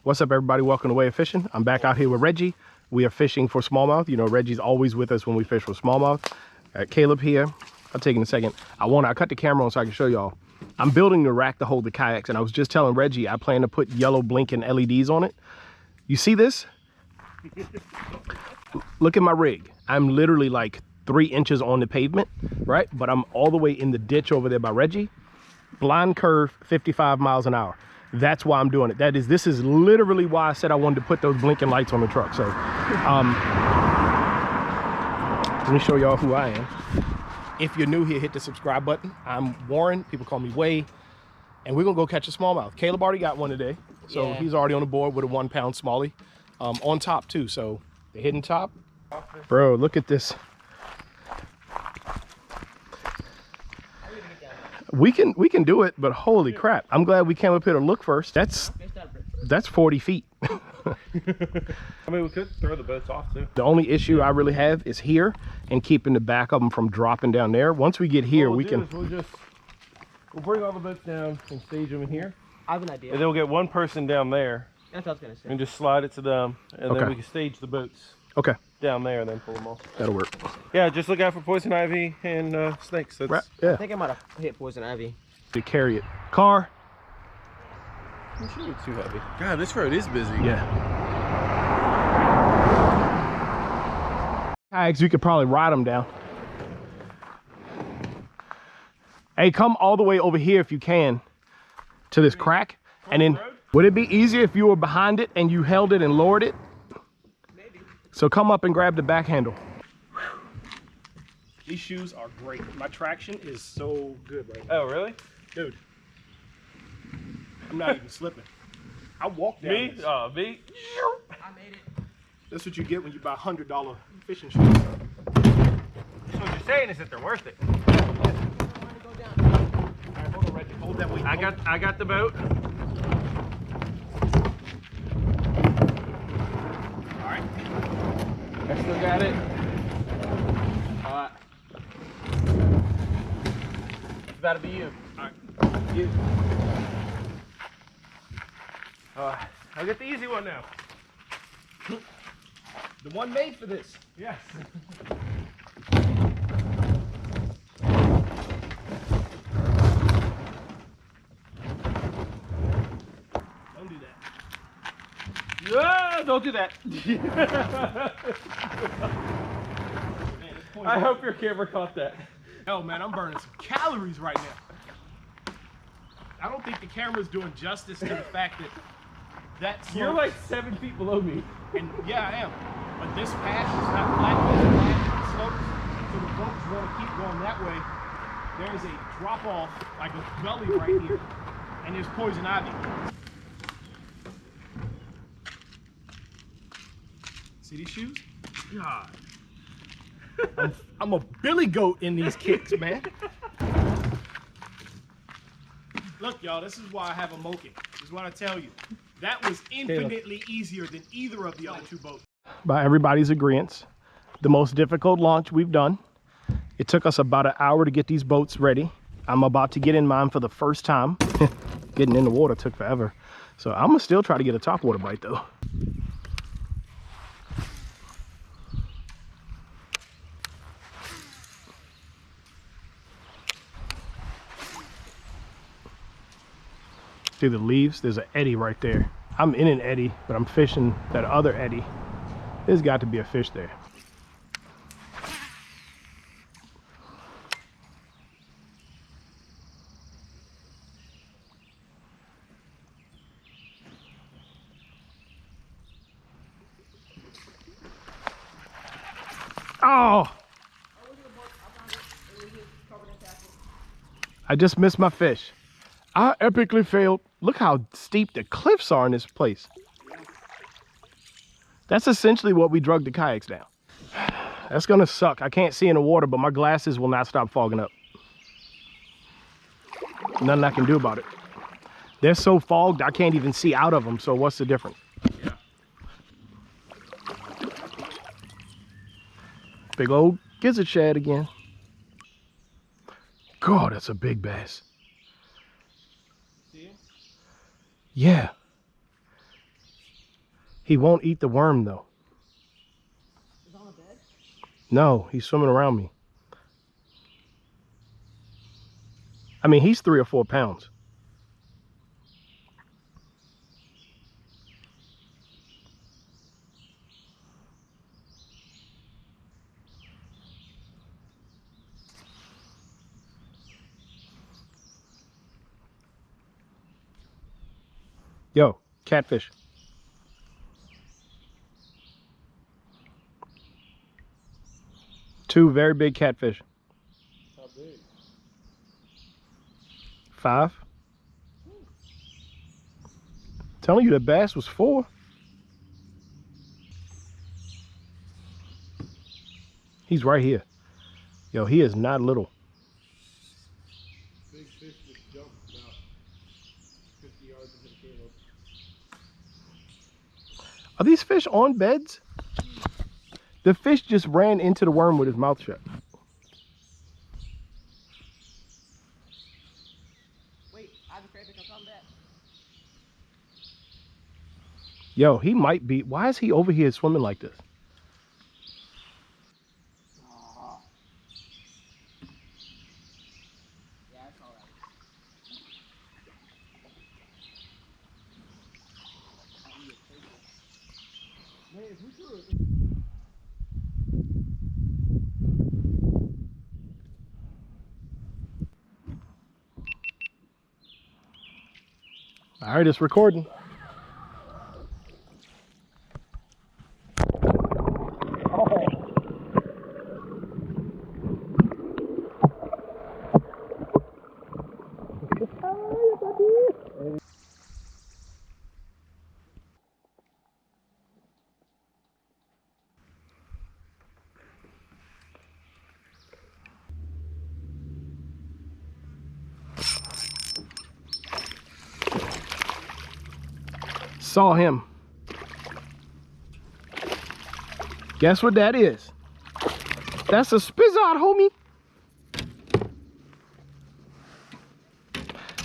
What's up, everybody? Welcome to WAEofFishing. I'm back out here with Reggie. We are fishing for smallmouth. You know, Reggie's always with us when we fish for smallmouth. Caleb here. I'll take in a second. I cut the camera on so I can show y'all. I'm building the rack to hold the kayaks, and I was just telling Reggie I plan to put yellow blinking LEDs on it. You see this? Look at my rig. I'm literally like 3 inches on the pavement, right? But I'm all the way in the ditch over there by Reggie. Blind curve, 55 miles an hour. That's why I'm doing it. This is literally why I said I wanted to put those blinking lights on the truck. So let me show y'all who I am. If you're new here, hit the subscribe button. I'm Warren, people call me Way, and we're gonna go catch a smallmouth. Caleb already got one today, so he's already on the board with a 1 pound smallie, on top too. So the hidden top. Bro, look at this. We can do it, but holy crap. I'm glad we came up here to look first. That's 40 feet. I mean, we could throw the boats off too. The only issue I really have is here and keeping the back of them from dropping down there. Once we get here, we'll bring all the boats down and stage them in here. I have an idea. And then we'll get one person down there. That's what I was gonna say. And just slide it to them, and then we can stage the boats. Okay. Down there and then pull them off. That'll work. Yeah, just look out for poison ivy and snakes. That's yeah. I think I might have hit poison ivy. To carry it. Car. It shouldn't be too heavy. God, this road is busy. Yeah. Kayaks, we could probably ride them down. Hey, come all the way over here if you can to this crack. And then, would it be easier if you were behind it and you held it and lowered it? Maybe. So come up and grab the back handle. These shoes are great. My traction is so good right now. Oh, really? Dude. I'm not even slipping. I walked down Me? this. Me? I made it. That's what you get when you buy $100 fishing shoes. So what you're saying is that they're worth it. All right, hold on, Reggie. Hold that weight. I got the boat. All right. I still got it. It's about to be you. All right. You. I'll get the easy one now. The one made for this. Yes. Don't do that. Yeah, don't do that. Man, I hope your camera caught that. hell, man, I'm burning some calories right now. I don't think the camera's doing justice to the fact that You're like 7 feet below me. and yeah, I am. But this path is not flat, it's flat, it's slopes, so the boats want to keep going that way. There is a drop off, like a gully right here, and there's poison ivy. See these shoes? God. I'm a billy goat in these kicks, man. Look, y'all, this is why I have a Moken. This is what I tell you. That was infinitely easier than either of the other 2 boats. By everybody's agreement, the most difficult launch we've done. It took us about an hour to get these boats ready. I'm about to get in mine for the first time. Getting in the water took forever. So I'm gonna still try to get a topwater bite though. See the leaves? There's an eddy right there. I'm in an eddy, but I'm fishing that other eddy. There's got to be a fish there. Oh! I just missed my fish. I epically failed. Look how steep the cliffs are in this place. That's essentially what we drug the kayaks down. That's gonna suck. I can't see in the water, but my glasses will not stop fogging up. Nothing I can do about it. They're so fogged, I can't even see out of them, so what's the difference? Yeah. Big old gizzard shad again. God, that's a big bass. See him? Yeah. He won't eat the worm though. Is on a bed? No, he's swimming around me. I mean, he's 3 or 4 pounds. Yo, catfish. Two very big catfish. How big? 5. Telling you the bass was 4. He's right here. Yo, he is not little. Big fish just jumped about 50 yards into the Kaleb. Are these fish on beds? The fish just ran into the worm with his mouth shut. Wait, Ivy crayfish, I'm coming back. Yo, he might be. Why is he over here swimming like this? Oh. Yeah, it's alright. Man, if we threw it. All right, it's recording. Saw him. Guess what that is? That's a spizzard, homie.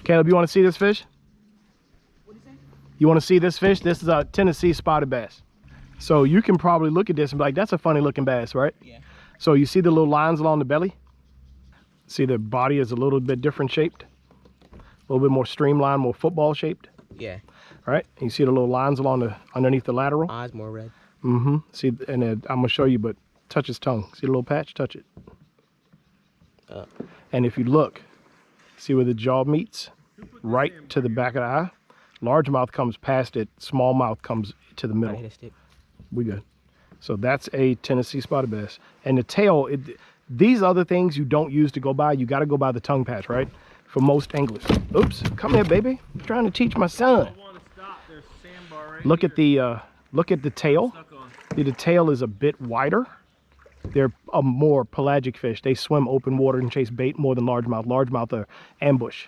Caleb, you want to see this fish? What do you say? You want to see this fish? This is a Tennessee spotted bass. So you can probably look at this and be like, that's a funny looking bass, right? Yeah. So you see the little lines along the belly? See the body is a little bit different shaped? A little bit more streamlined, more football shaped, Yeah. right? And you see the little lines along the underneath the lateral? Eyes more red. Mm-hmm. See, and then I'm gonna show you, but touch his tongue. See the little patch? Touch it. And if you look, see where the jaw meets? Right to the back of the eye. Largemouth comes past it. Smallmouth comes to the I middle. hit a stick. We good. So that's a Tennessee spotted bass. And the tail, these other things you don't use to go by. You got to go by the tongue patch, right? For most anglers. Oops, come here, baby. I'm trying to teach my son. I want to stop. There's a sandbar right Look here. Look at the tail. Stuck on. The tail is a bit wider. They're a more pelagic fish. They swim open water and chase bait more than largemouth. Largemouth are ambush.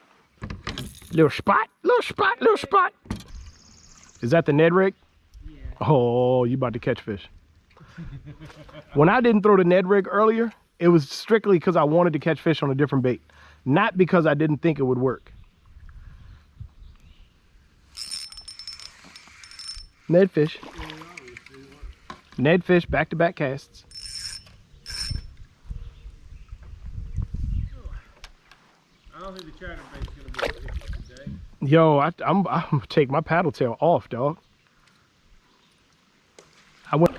Little spot, little spot, little spot. Is that the Ned rig? Yeah. Oh, you about to catch fish. When I didn't throw the Ned rig earlier, it was strictly because I wanted to catch fish on a different bait. Not because I didn't think it would work. Ned fish. Ned fish, back-to-back casts. I don't think the chatterbait's going to be able to fish today. Yo, I'm gonna take my paddle tail off, dog. I went.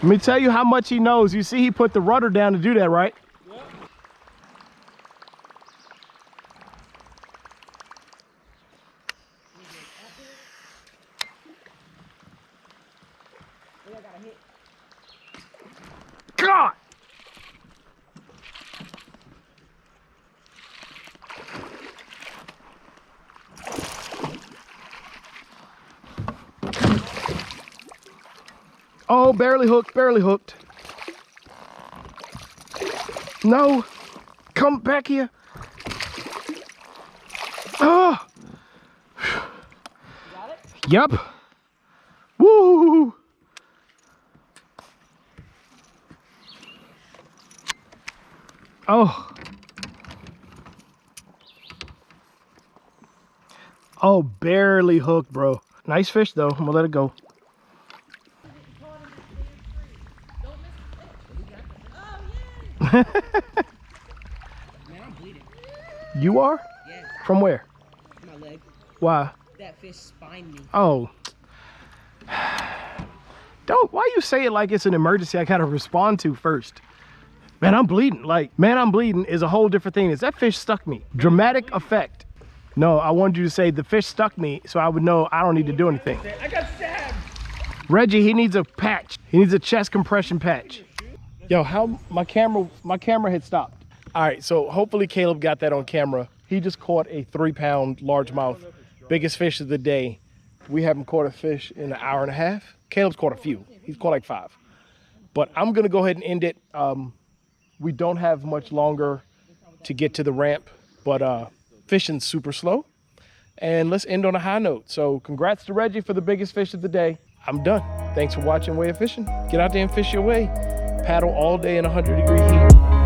Let me tell you how much he knows. You see, he put the rudder down to do that, right? Yep. God! Oh, barely hooked, barely hooked. No, come back here. Oh. Got it? Yup. Woo. Oh. Oh, barely hooked, bro. Nice fish, though. I'm gonna let it go. Man, I'm bleeding. You are? Yeah, From where? my leg. Why? That fish spined me. Oh. Don't, why you say it like it's an emergency I gotta respond to first? Man, I'm bleeding. Like, man, I'm bleeding is a whole different thing. Is that fish stuck me? Dramatic effect. No, I wanted you to say the fish stuck me so I would know I don't need to do anything. I got stabbed. Reggie, he needs a patch. He needs a chest compression patch. Yo, how my camera had stopped. All right, so hopefully Caleb got that on camera. He just caught a 3-pound largemouth, biggest fish of the day. We haven't caught a fish in an hour and a half. Caleb's caught a few. He's caught like 5. But I'm gonna go ahead and end it. We don't have much longer to get to the ramp, but fishing's super slow. And let's end on a high note. So congrats to Reggie for the biggest fish of the day. I'm done. Thanks for watching Way of Fishing. Get out there and fish your way. Paddle all day in 100-degree heat.